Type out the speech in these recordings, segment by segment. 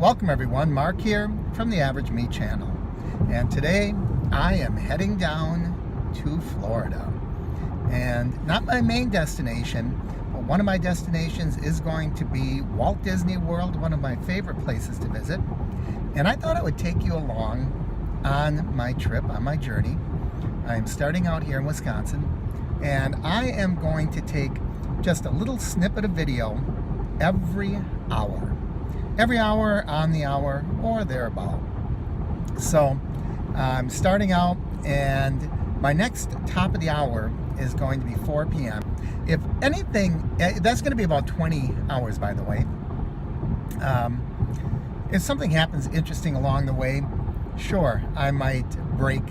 Welcome everyone, Mark here from the Average Me channel. And today I am heading down to Florida. And not my main destination, but one of my destinations is going to be Walt Disney World, one of my favorite places to visit. And I thought I would take you along on my trip, on my journey. I'm starting out here in Wisconsin, and I am going to take just a little snippet of video every hour. Every hour, on the hour, or thereabout. So I'm starting out, and my next top of the hour is going to be 4 p.m. If anything, that's going to be about 20 hours, by the way. If something happens interesting along the way, sure, I might break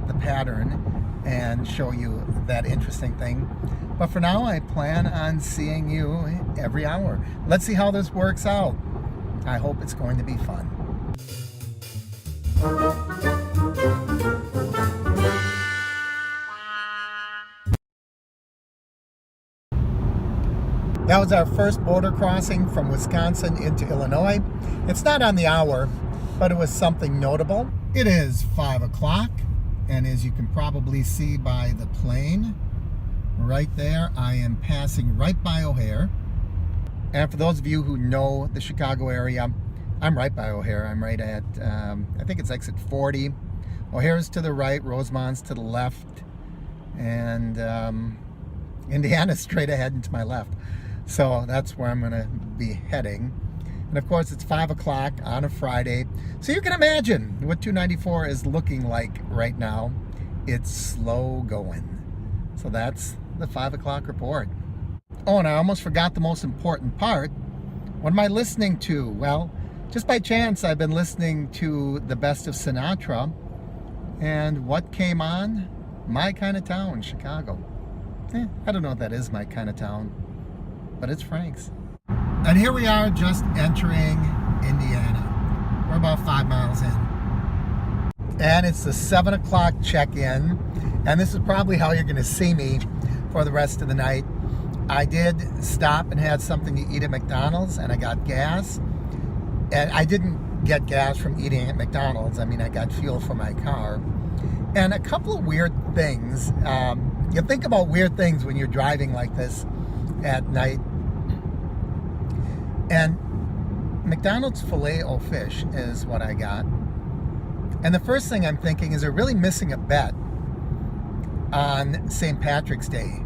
the pattern and show you that interesting thing. But for now, I plan on seeing you every hour. Let's see how this works out. I hope it's going to be fun. That was our first border crossing from Wisconsin into Illinois. It's not on the hour, but it was something notable. It is 5 o'clock, and as you can probably see by the plane right there, I am passing right by O'Hare. And for those of you who know the Chicago area, I'm right by O'Hare. I'm right at, I think it's exit 40. O'Hare's to the right, Rosemond's to the left, and Indiana's straight ahead and to my left. So that's where I'm going to be heading. And of course, it's 5 o'clock on a Friday. So you can imagine what 294 is looking like right now. It's slow going. So that's the 5 o'clock report. Oh, and I almost forgot the most important part. What am I listening to? Well, just by chance, I've been listening to the best of Sinatra. And what came on? My Kind of Town, Chicago. I don't know if that is my kind of town, but it's Frank's. And here we are just entering Indiana. We're about 5 miles in. And it's the 7 o'clock check-in. And this is probably how you're going to see me for the rest of the night. I did stop and had something to eat at McDonald's, and I got gas. And I didn't get gas from eating at McDonald's. I mean, I got fuel for my car. And a couple of weird things. You think about weird things when you're driving like this at night. And McDonald's Filet-O-Fish is what I got. And the first thing I'm thinking is they're really missing a bet on St. Patrick's Day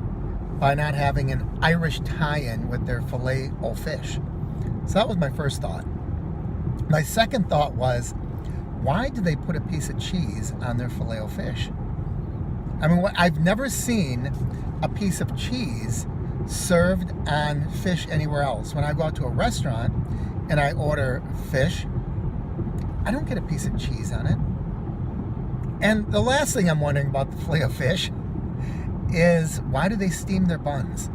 by not having an Irish tie-in with their Filet-O-Fish. So that was my first thought. My second thought was, why do they put a piece of cheese on their Filet-O-Fish? I mean, I've never seen a piece of cheese served on fish anywhere else. When I go out to a restaurant and I order fish, I don't get a piece of cheese on it. And the last thing I'm wondering about the Filet-O-Fish is, why do they steam their buns?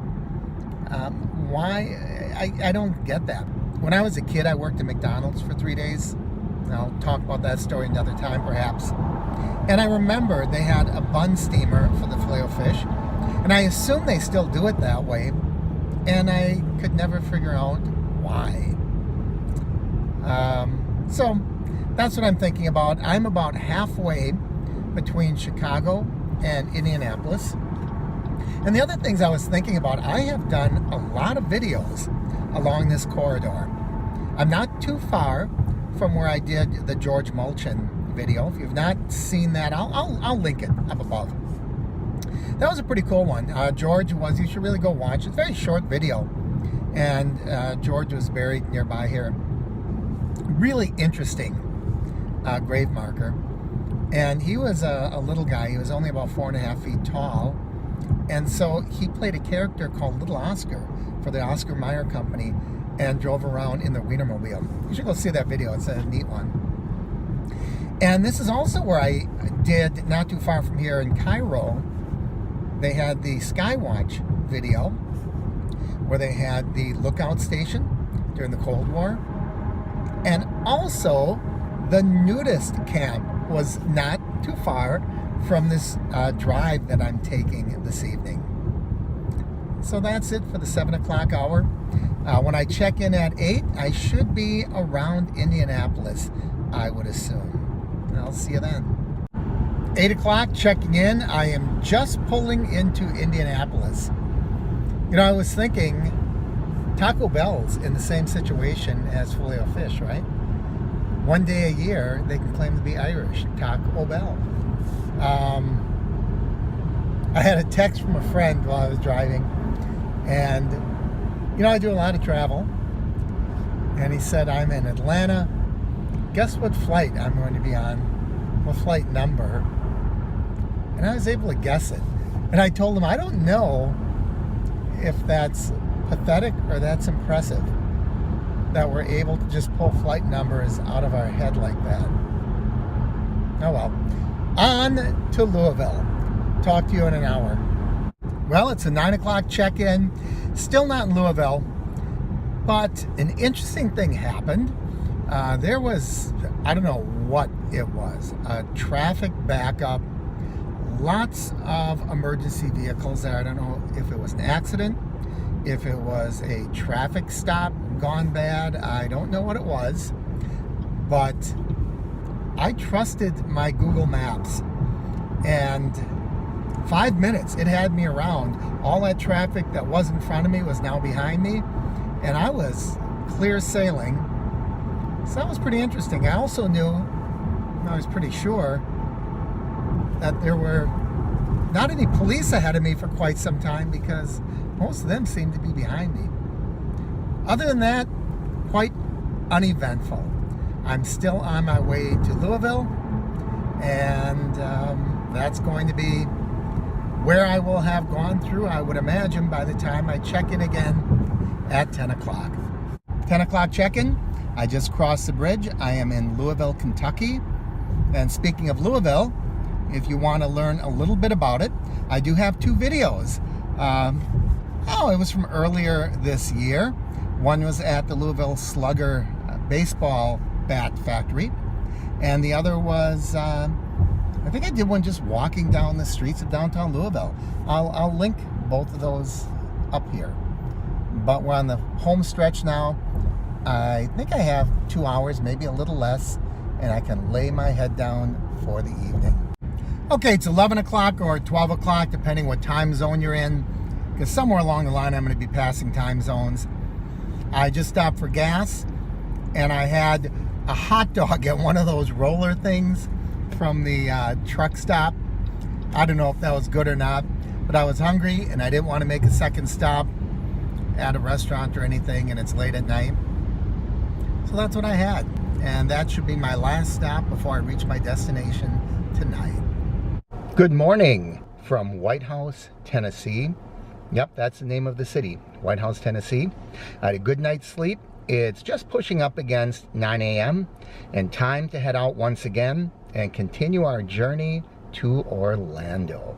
I don't get that. When I was a kid, I worked at McDonald's for 3 days. I'll talk about that story another time, perhaps. And I remember they had a bun steamer for the Filet-O-Fish, and I assume they still do it that way, and I could never figure out why. So that's what I'm thinking about. I'm about halfway between Chicago and Indianapolis. And the other things I was thinking about, I have done a lot of videos along this corridor. I'm not too far from where I did the George Mulchin video. If you've not seen that, I'll link it up above. That was a pretty cool one. George was, you should really go watch it. It's a very short video. And George was buried nearby here. Really interesting grave marker. And he was a little guy. He was only about 4.5 feet tall. And so he played a character called Little Oscar for the Oscar Mayer Company and drove around in the Wienermobile. You should go see that video. It's a neat one. And this is also where I did, not too far from here in Cairo, they had the Skywatch video where they had the lookout station during the Cold War. And also the nudist camp was not too far from this drive that I'm taking this evening. So that's it for the 7 o'clock hour. When I check in at 8, I should be around Indianapolis, I would assume. I'll see you then. 8 o'clock, checking in. I am just pulling into Indianapolis. You know, I was thinking Taco Bell's in the same situation as Filet-O-Fish, right? One day a year, they can claim to be Irish, Taco Bell. I had a text from a friend while I was driving, and you know, I do a lot of travel, and he said, I'm in Atlanta. Guess what flight I'm going to be on? What flight number? And I was able to guess it. And I told him, I don't know if that's pathetic or that's impressive that we're able to just pull flight numbers out of our head like that. Oh well. On to Louisville. Talk to you in an hour. Well, it's a 9 o'clock check-in. Still not in Louisville, but an interesting thing happened. There was, I don't know what it was, a traffic backup, lots of emergency vehicles there. I don't know if it was an accident, if it was a traffic stop gone bad. I don't know what it was, but I trusted my Google Maps, and 5 minutes, it had me around. All that traffic that was in front of me was now behind me, and I was clear sailing. So that was pretty interesting. I also knew, I was pretty sure, that there were not any police ahead of me for quite some time because most of them seemed to be behind me. Other than that, quite uneventful. I'm still on my way to Louisville, and that's going to be where I will have gone through, I would imagine, by the time I check in again at 10 o'clock. 10 o'clock check-in. I just crossed the bridge. I am in Louisville, Kentucky. And speaking of Louisville, if you want to learn a little bit about it, I do have 2 videos. It was from earlier this year. One was at the Louisville Slugger baseball bat factory, and the other was, I think I did one just walking down the streets of downtown Louisville. I'll link both of those up here. But we're on the home stretch now. I think I have 2 hours, maybe a little less, and I can lay my head down for the evening. Okay, it's 11 o'clock or 12 o'clock, depending what time zone you're in, because somewhere along the line I'm going to be passing time zones. I just stopped for gas, and I had a hot dog at one of those roller things from the truck stop. I don't know if that was good or not, but I was hungry, and I didn't want to make a second stop at a restaurant or anything, and it's late at night. So that's what I had, and that should be my last stop before I reach my destination tonight. Good morning from White House, Tennessee. Yep, that's the name of the city, White House, Tennessee. I had a good night's sleep. It's just pushing up against 9 a.m. and time to head out once again and continue our journey to Orlando.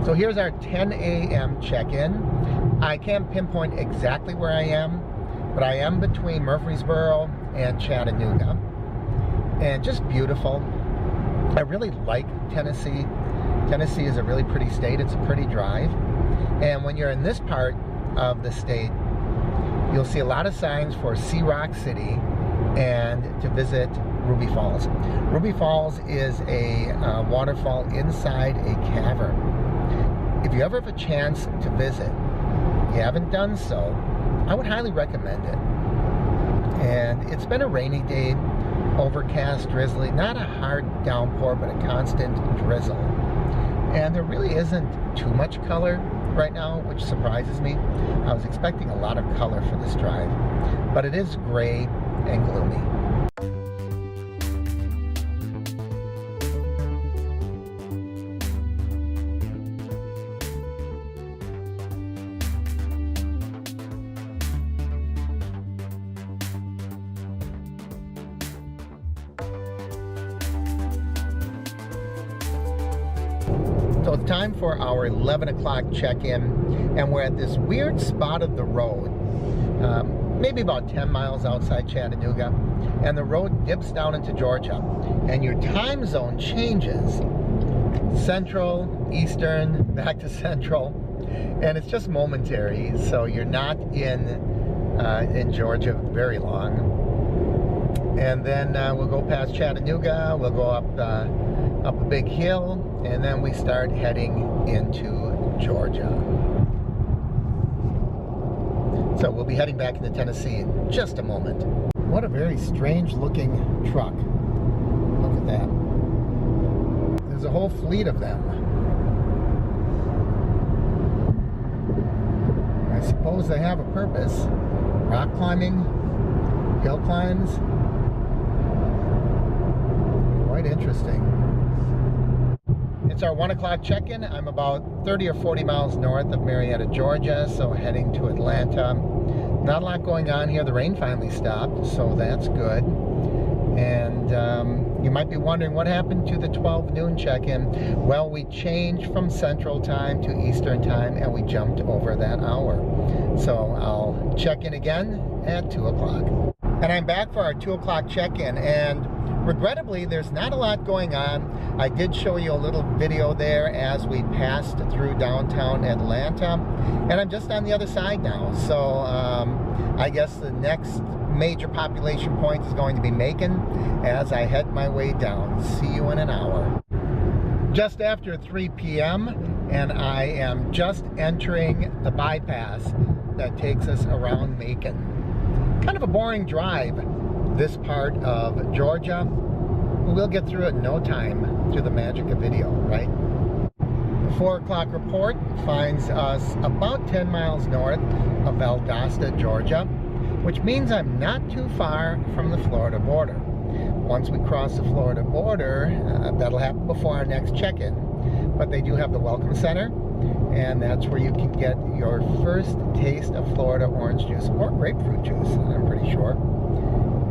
So here's our 10 a.m. check-in. I can't pinpoint exactly where I am, but I am between Murfreesboro and Chattanooga. And just beautiful. I really like Tennessee. Tennessee is a really pretty state. It's a pretty drive. And when you're in this part of the state, you'll see a lot of signs for Sea Rock City and to visit Ruby Falls. Ruby Falls is a waterfall inside a cavern. If you ever have a chance to visit, you haven't done so, I would highly recommend it. And it's been a rainy day, overcast, drizzly, not a hard downpour, but a constant drizzle. And there really isn't too much color right now, which surprises me. I was expecting a lot of color for this drive, but it is gray and gloomy. So it's time for our 11 o'clock check-in, and we're at this weird spot of the road. maybe about 10 miles outside Chattanooga, and the road dips down into Georgia, and your time zone changes. Central, Eastern, back to Central, and it's just momentary, so you're not in Georgia very long. And then we'll go past Chattanooga, we'll go up a big hill, and then we start heading into Georgia. So we'll be heading back into Tennessee in just a moment. What a very strange looking truck. Look at that. There's a whole fleet of them. I suppose they have a purpose. Rock climbing, hill climbs. Quite interesting. It's our 1 o'clock check-in. I'm about 30 or 40 miles north of Marietta, Georgia, so heading to Atlanta. Not a lot going on here. The rain finally stopped, so that's good. And you might be wondering what happened to the 12 noon check-in. Well, we changed from Central Time to Eastern Time, and we jumped over that hour. So I'll check in again at 2 o'clock. And I'm back for our 2 o'clock check-in, and regrettably, there's not a lot going on. I did show you a little video there as we passed through downtown Atlanta, and I'm just on the other side now. So I guess the next major population point is going to be Macon as I head my way down. See you in an hour. Just after 3 p.m. and I am just entering the bypass that takes us around Macon. Kind of a boring drive, this part of Georgia. We'll get through it in no time through the magic of video, right? The 4 o'clock report finds us about 10 miles north of Valdosta, Georgia, which means I'm not too far from the Florida border. Once we cross the Florida border, that'll happen before our next check-in, but they do have the Welcome Center, and that's where you can get your first taste of Florida orange juice or grapefruit juice, I'm pretty sure.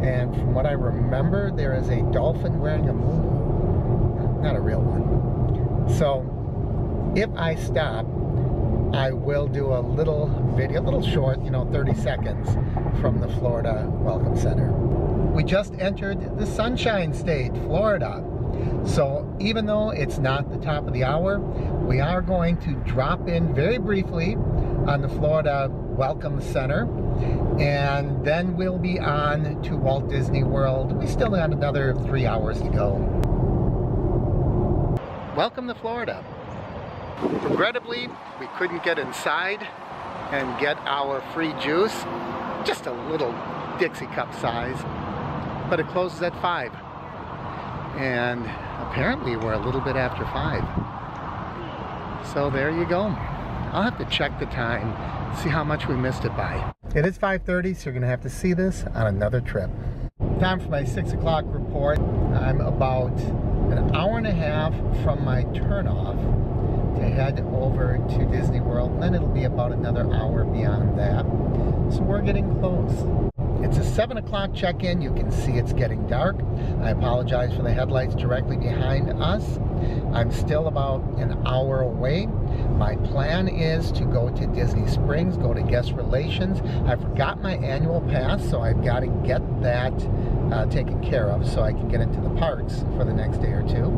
And from what I remember, there is a dolphin wearing a muumuu. Not a real one. So, if I stop, I will do a little video, a little short, 30 seconds from the Florida Welcome Center. We just entered the Sunshine State, Florida. So, even though it's not the top of the hour, we are going to drop in very briefly on the Florida Welcome Center, and then we'll be on to Walt Disney World. We still got another 3 hours to go. Welcome to Florida. Regrettably, we couldn't get inside and get our free juice, just a little Dixie cup size, but it closes at 5. And apparently we're a little bit after 5. So there you go. I'll have to check the time, see how much we missed it by. It is 5:30, so you're gonna have to see this on another trip. Time for my 6 o'clock report. I'm about an hour and a half from my turnoff to head over to Disney World, and then it'll be about another hour beyond that. So we're getting close. It's a 7 o'clock check-in. You can see it's getting dark. I apologize for the headlights directly behind us. I'm still about an hour away. My plan is to go to Disney Springs, go to guest relations. I forgot my annual pass, so I've got to get that taken care of so I can get into the parks for the next day or two.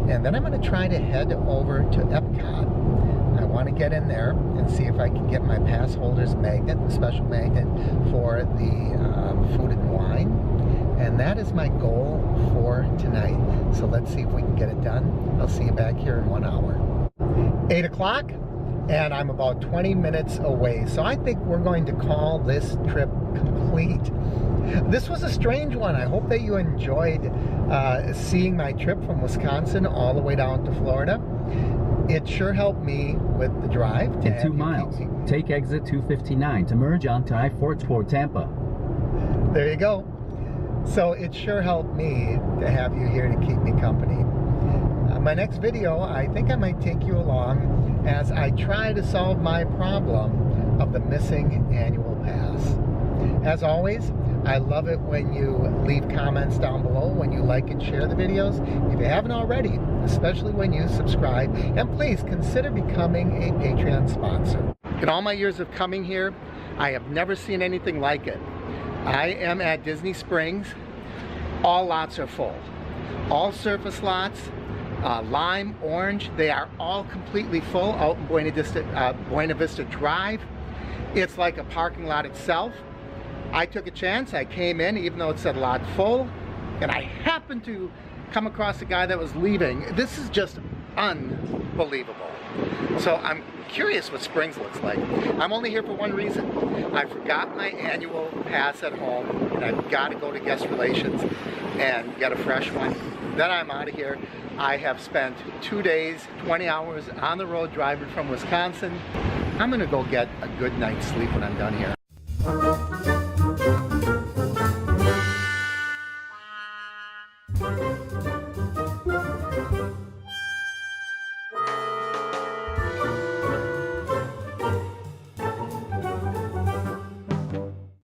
And then I'm going to try to head over to Epcot. I want to get in there and see if I can get my pass holder's magnet, the special magnet for the food and wine. And that is my goal for tonight. So let's see if we can get it done. I'll see you back here in 1 hour. 8 o'clock, and I'm about 20 minutes away. So I think we're going to call this trip complete. This was a strange one. I hope that you enjoyed seeing my trip from Wisconsin all the way down to Florida. It sure helped me with the drive. In 2 miles, take exit 259 to merge onto I-4 toward Tampa. There you go. So it sure helped me to have you here to keep me company. My next video, I think I might take you along as I try to solve my problem of the missing annual pass. As always, I love it when you leave comments down below, when you like and share the videos. If you haven't already, especially when you subscribe, and please consider becoming a Patreon sponsor. In all my years of coming here, I have never seen anything like it. I am at Disney Springs. All lots are full. All surface lots, lime, orange, they are all completely full out in Buena Vista Drive. It's like a parking lot itself. I took a chance. I came in even though it said lot full, and I happened to come across a guy that was leaving. This is just unbelievable. So I'm curious what Springs looks like. I'm only here for one reason. I forgot my annual pass at home, and I've got to go to guest relations and get a fresh one. Then I'm out of here. I have spent 2 days, 20 hours on the road driving from Wisconsin. I'm gonna go get a good night's sleep when I'm done here.